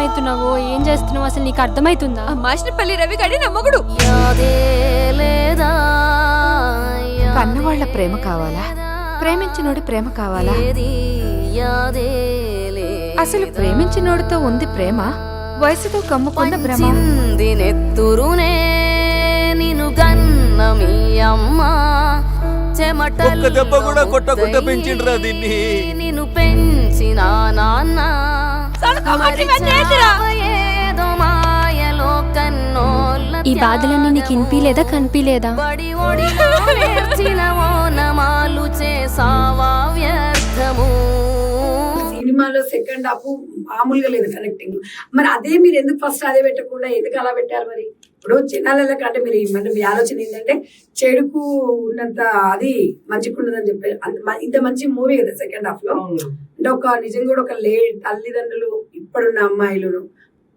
ఏమైతున్నావో ఏం చేస్తున్నావో అసలు నీకు అర్థమవుతుందా? మాషినపల్లి రవి గడి నమ్మగుడు. కన్నవాళ్ల ప్రేమ కావాలా, ప్రేమించినోడి ప్రేమ కావాలా? అసలు ప్రేమించినోడితో ఉంది ప్రేమ, వయసుతో కమ్ముకున్న భ్రమ. నెత్తురునే నిన్ను కన్న మీ అమ్మ చెమట దెబ్బ కూడా కొట్టకుండా పెంచిండ్రా దీన్ని. నిన్ను పెంచిన నాన్న ఏదో మాయలో కన్నోళ్ళ ఈ బాధలన్నీ నీకు ఇనిపిలేదా కనిపిలేదా? బడి ఒడిలో నేర్చిన ఓనమాలు చేసావా వ్యర్థము. సినిమాలో సెకండ్ హాఫ్ మామూలుగా లేదు కనెక్టింగ్. మరి అదే మీరు ఎందుకు ఫస్ట్ అదే పెట్టకుండా ఎందుకు అలా పెట్టారు? మరి ఇప్పుడు జనాల కంటే మీరు అంటే మీ ఆలోచన ఏంటంటే చెడుకు ఉన్నంత అది మంచిగా ఉండదని చెప్పారు. ఇంత మంచి మూవీ కదా సెకండ్ హాఫ్ లో. అంటే ఒక నిజంగా కూడా ఒక తల్లిదండ్రులు ఇప్పుడున్న అమ్మాయిలను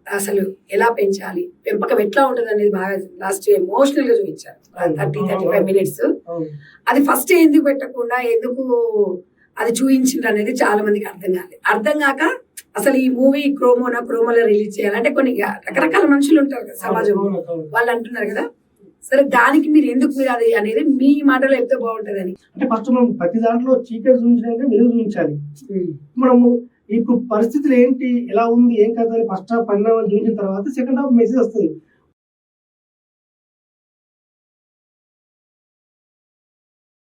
అసలు ఎలా పెంచాలి, పెంపకం ఎట్లా ఉంటుంది అనేది బాగా లాస్ట్ ఎమోషనల్ గా చూపించారు. 30-35 మినిట్స్. అది ఫస్ట్ ఎందుకు పెట్టకుండా ఎందుకు అది చూపించిండ్రు అనేది చాలా మందికి అర్థం కాక అసలు ఈ మూవీ క్రోమోలో రిలీజ్ చేయాలంటే కొన్ని రకరకాల మనుషులు ఉంటారు కదా సమాజంలో, వాళ్ళు అంటున్నారు కదా. సరే దానికి మీరు ఎందుకు మీరు అది అనేది మీ మాటలో చెప్తే బాగుంటది అని. అంటే ఫస్ట్ మనం ప్రతి దాంట్లో చీకటి చూపించడానికి వెలుగు చూపించాలి. మనము ఇప్పుడు పరిస్థితులు ఏంటి, ఎలా ఉంది, ఏం కదా అని ఫస్ట్ హాఫ్ పరిణామాలు చూపించిన తర్వాత సెకండ్ హాఫ్ మెసేజ్ వస్తుంది.